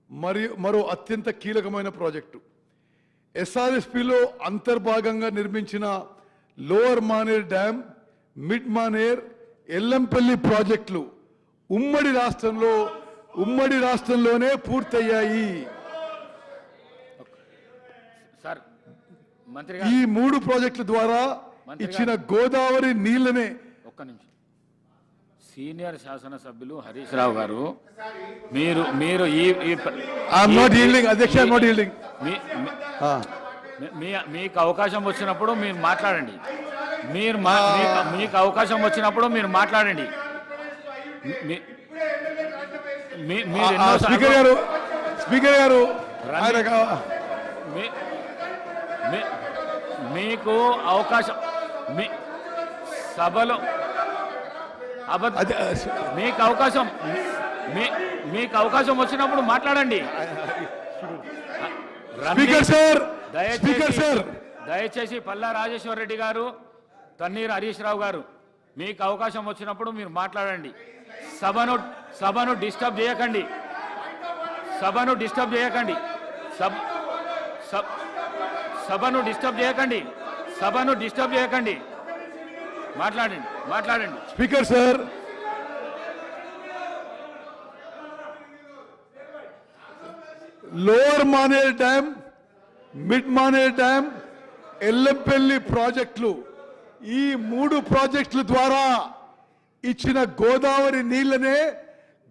మరో అత్యంత కీలకమైన ప్రాజెక్టు ఎస్ఆర్ఎస్పిలో అంతర్భాగంగా నిర్మించిన lower Maner dam, mid Maner, Yellampalli ప్రాజెక్టులు ఉమ్మడి రాష్ట్రంలోనే పూర్తయ్యాయి. ఈ 3 ప్రాజెక్టుల ద్వారా ఇచ్చిన గోదావరి నీళ్లనే సీనియర్ శాసనసభ్యులు హరీష్ రావు గారు మీరు మీకు అవకాశం వచ్చినప్పుడు మీరు మాట్లాడండి. మీకు అవకాశం వచ్చినప్పుడు మీరు మాట్లాడండి. స్పీకర్ గారు మీకు అవకాశం సభలో మీకు అవకాశం వచ్చినప్పుడు మాట్లాడండి. దయచేసి పల్లా రాజేశ్వర రెడ్డి గారు, తన్నీర్ హరీష్ రావు గారు, మీకు అవకాశం వచ్చినప్పుడు మీరు మాట్లాడండి. సభను డిస్టర్బ్ చేయకండి. సభను డిస్టర్బ్ చేయకండి. సభను డిస్టర్బ్ చేయకండి. మాట్లాడండి. Speaker sir, lower Maner dam, mid Maner dam, Yellampalli ప్రాజెక్టులు, ఈ 3 ప్రాజెక్టుల ద్వారా ఇచ్చిన గోదావరి నీళ్లనే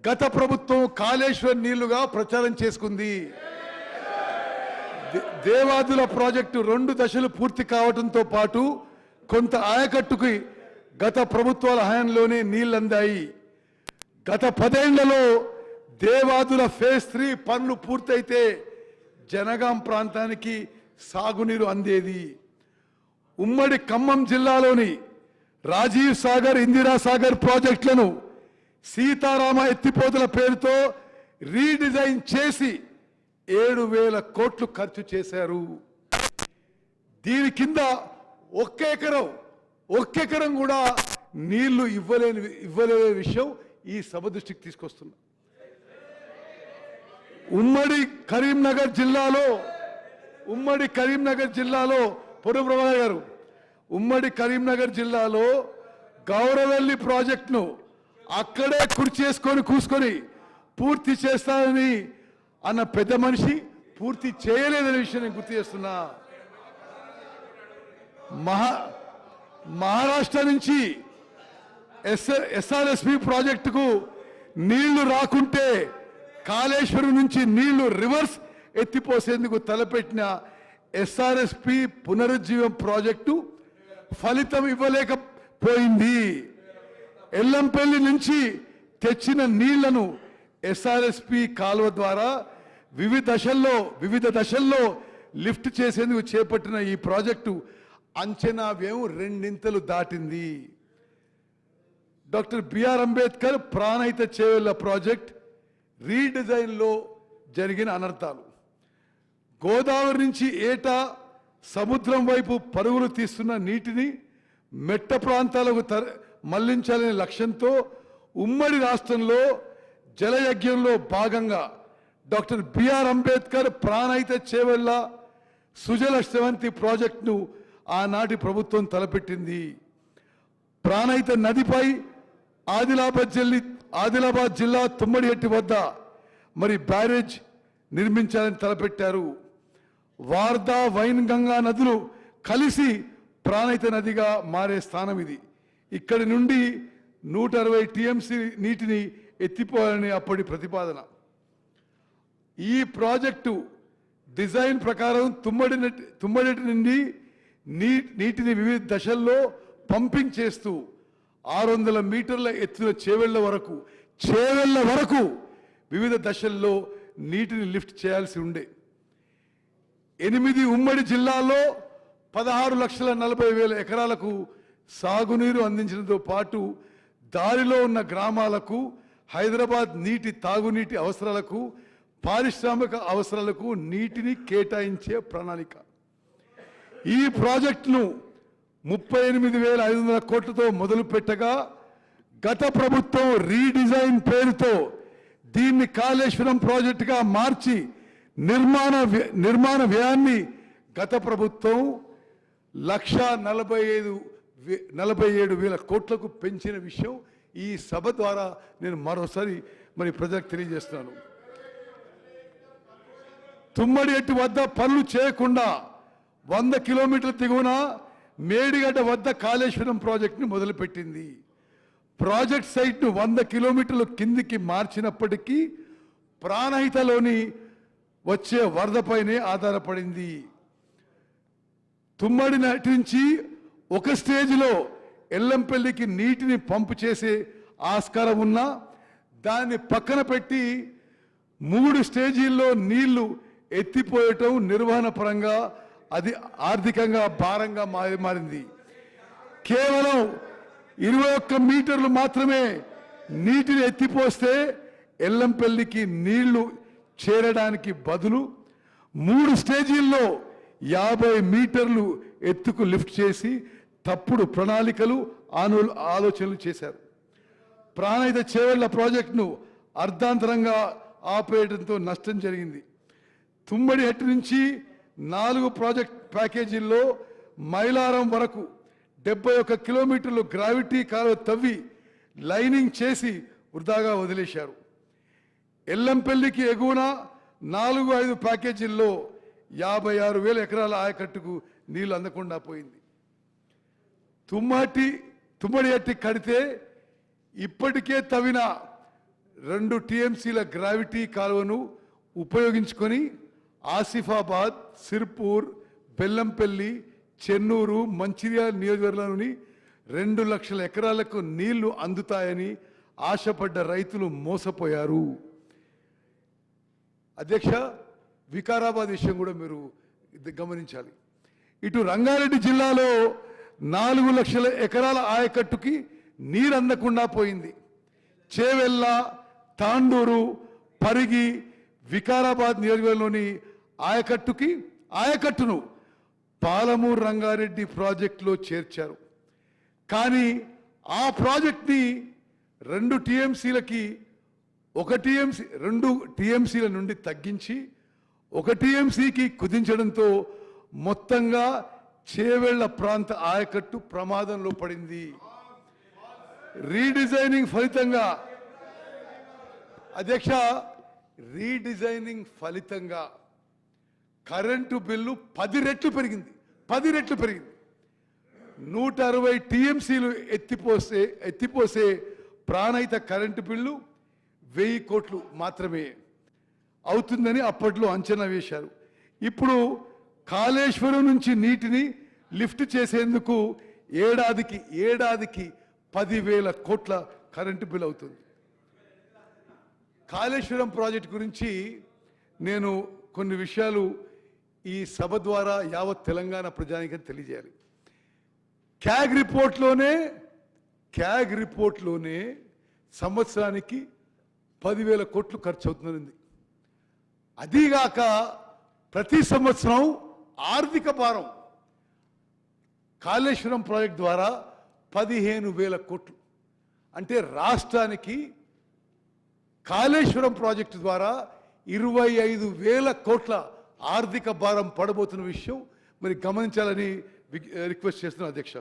గత ప్రభుత్వం కాళేశ్వరం నీళ్లుగా ప్రచారం చేసుకుంది. దేవాదుల ప్రాజెక్టు 2 దశలు పూర్తి కావడంతో పాటు కొంత ఆయకట్టుకి గత ప్రభుత్వాల హయాంలోనే నీళ్లందాయి. గత 10 ఏళ్లలో దేవాదుల ఫేజ్ 3 పనులు పూర్తయితే జనగాం ప్రాంతానికి సాగునీరు అందేది. ఉమ్మడి ఖమ్మం జిల్లాలోని రాజీవ్ సాగర్, ఇందిరా సాగర్ ప్రాజెక్టులను సీతారామ ఎత్తిపోతల పేరుతో రీడిజైన్ చేసి 7,000 కోట్లు ఖర్చు చేశారు. దీని కింద ఒక్క ఎకరం కూడా నీళ్లు ఇవ్వలేని విషయం ఈ సభ దృష్టికి తీసుకొస్తున్నా. ఉమ్మడి కరీంనగర్ జిల్లాలో పొడుబ్రహ్మ గారు, ఉమ్మడి కరీంనగర్ జిల్లాలో గౌరవెల్లి ప్రాజెక్టును అక్కడే కూసుకొని పూర్తి చేస్తానని అన్న పెద్ద మనిషి పూర్తి చేయలేదనే విషయం నేను గుర్తు చేస్తున్నా. మహారాష్ట్ర నుంచి ఎస్ఆర్ఎస్పి ప్రాజెక్టుకు నీళ్లు రాకుంటే కాళేశ్వరం నుంచి నీళ్లు రివర్స్ ఎత్తిపోసేందుకు తలపెట్టిన ఎస్ఆర్ఎస్పి పునరుజ్జీవం ప్రాజెక్టు ఫలితం ఇవ్వలేకపోయింది. ఎల్లంపల్లి నుంచి తెచ్చిన నీళ్లను ఎస్ఆర్ఎస్పి కాలువ ద్వారా వివిధ దశల్లో లిఫ్ట్ చేసేందుకు చేపట్టిన ఈ ప్రాజెక్టు అంచనా వ్యయం 2 దాటింది. Doctor BR Ambedkar Pranahita Chevella project రీడిజైన్లో జరిగిన అనర్థాలు, గోదావరి నుంచి ఏటా సముద్రం వైపు పరుగులు తీస్తున్న నీటిని మెట్ట ప్రాంతాలకు మళ్లించాలనే లక్ష్యంతో ఉమ్మడి రాష్ట్రంలో జలయజ్ఞంలో భాగంగా డాక్టర్ బిఆర్ అంబేద్కర్ ప్రాణహిత చేవెళ్ల సుజల శ్రవంతి ప్రాజెక్టును ఆనాటి ప్రభుత్వం తలపెట్టింది. ప్రాణహిత నదిపై ఆదిలాబాద్ జిల్లా తుమ్మడిహెట్టి వద్ద బ్యారేజ్ నిర్మించాలని తలపెట్టారు. వార్దా, వైన్ గంగా నదులు కలిసి ప్రాణహిత నదిగా మారే స్థానం ఇది. ఇక్కడి నుండి 160 టీఎంసీ నీటిని ఎత్తిపోవాలని అప్పటి ప్రతిపాదన. ఈ ప్రాజెక్టు డిజైన్ ప్రకారం తుమ్మడిహెట్టి నుండి నీటిని వివిధ దశల్లో పంపింగ్ చేస్తూ 600 మీటర్ల ఎత్తున చేవెళ్ల వరకు వివిధ దశల్లో నీటిని లిఫ్ట్ చేయాల్సి ఉండే. 8 ఉమ్మడి జిల్లాల్లో 16,40,000 ఎకరాలకు సాగునీరు అందించడంతో పాటు దారిలో ఉన్న గ్రామాలకు, హైదరాబాద్ నీటి తాగునీటి అవసరాలకు, పారిశ్రామిక అవసరాలకు నీటిని కేటాయించే ప్రణాళిక. ఈ ప్రాజెక్టును 38,500 కోట్లతో మొదలు పెట్టగా గత ప్రభుత్వం రీడిజైన్ పేరుతో దీన్ని కాళేశ్వరం ప్రాజెక్టుగా మార్చి నిర్మాణ వ్యయాన్ని గత ప్రభుత్వం 1,47,000 కోట్లకు పెంచిన విషయం ఈ సభ ద్వారా నేను మరోసారి మరి ప్రజలకు తెలియజేస్తున్నాను. తుమ్మడి ఎట్టు వద్ద పనులు చేయకుండా 100 కిలోమీటర్ల దిగువన మేడిగడ్డ వద్ద కాళేశ్వరం ప్రాజెక్టును మొదలుపెట్టింది. ప్రాజెక్ట్ సైట్ను 100 కిలోమీటర్ల కిందికి మార్చినప్పటికీ ప్రాణహితలోని వచ్చే వరదపైనే ఆధారపడింది. తుమ్మడి నుంచి ఒక స్టేజ్లో ఎల్లంపల్లికి నీటిని పంపు చేసే ఆస్కారం ఉన్నా దాన్ని పక్కన పెట్టి 3 స్టేజీల్లో నీళ్లు ఎత్తిపోయటం నిర్వహణ పరంగా అది ఆర్థికంగా భారంగా మారింది. కేవలం 21 మీటర్లు మాత్రమే నీటిని ఎత్తిపోస్తే ఎల్లంపల్లికి నీళ్లు చేరడానికి బదులు 3 స్టేజీల్లో 50 మీటర్లు ఎత్తుకు లిఫ్ట్ చేసి తప్పుడు ప్రణాళికలు ఆలోచనలు చేశారు. ప్రాణహిత చేవెళ్ల ప్రాజెక్టును అర్ధాంతరంగా ఆపేయడంతో నష్టం జరిగింది. తుమ్మడి హెట్టు నుంచి 4 ప్రాజెక్ట్ ప్యాకేజీల్లో మైలారం వరకు 71 కిలోమీటర్లు గ్రావిటీ కాలువ తవ్వి లైనింగ్ చేసి వృధాగా వదిలేశారు. ఎల్లంపల్లికి ఎగువన 4-5 ప్యాకేజీల్లో 56,000 ఎకరాల ఆయకట్టుకు నీళ్లు అందకుండా పోయింది. తుమ్మడి హెట్టి కడితే ఇప్పటికే తవ్విన 2 టీఎంసీల గ్రావిటీ కాలువను ఉపయోగించుకొని ఆసిఫాబాద్, సిర్పూర్, బెల్లంపల్లి, చెన్నూరు, మంచిర్యాల నియోజకవర్గంలోని 2 లక్షల ఎకరాలకు నీళ్లు అందుతాయని ఆశపడ్డ రైతులు మోసపోయారు. అధ్యక్ష, వికారాబాద్ విషయం కూడా మీరు గమనించాలి. ఇటు రంగారెడ్డి జిల్లాలో 4 లక్షల ఎకరాల ఆయకట్టుకి నీరు అందకుండా పోయింది. చేవెళ్ళ, తాండూరు, పరిగి, వికారాబాద్ నియోజకవర్గంలోని ఆయకట్టును పాలమూరు రంగారెడ్డి ప్రాజెక్టులో చేర్చారు. కానీ ఆ ప్రాజెక్ట్ని 2 టీఎంసీలకి 2 టీఎంసీల నుండి తగ్గించి 1 టీఎంసీకి కుదించడంతో మొత్తంగా చేవెళ్ల ప్రాంత ఆయకట్టు ప్రమాదంలో పడింది. రీడిజైనింగ్ ఫలితంగా అధ్యక్ష, కరెంటు బిల్లు 10 రెట్లు పెరిగింది. 10 రెట్లు పెరిగింది. 160 టీఎంసీలు ఎత్తిపోసే ప్రాణహిత కరెంటు బిల్లు 1000 కోట్లు మాత్రమే అవుతుందని అప్పట్లో అంచనా వేశారు. ఇప్పుడు కాళేశ్వరం నుంచి నీటిని లిఫ్ట్ చేసేందుకు ఏడాదికి 10,000 కోట్ల కరెంటు బిల్ అవుతుంది. కాళేశ్వరం ప్రాజెక్టు గురించి నేను కొన్ని విషయాలు ఈ సభ ద్వారా యావత్ తెలంగాణ ప్రజానికి తెలియజేయాలి. క్యాగ్ రిపోర్ట్లోనే సంవత్సరానికి 10,000 కోట్లు ఖర్చు అవుతుంది. అదీగాక ప్రతి సంవత్సరం ఆర్థిక భారం కాళేశ్వరం ప్రాజెక్ట్ ద్వారా 15,000 కోట్లు. అంటే రాష్ట్రానికి కాళేశ్వరం ప్రాజెక్టు ద్వారా 25,000 కోట్ల ఆర్థిక భారం పడబోతున్న విషయం మరి గమనించాలని రిక్వెస్ట్ చేస్తున్నాను అధ్యక్ష.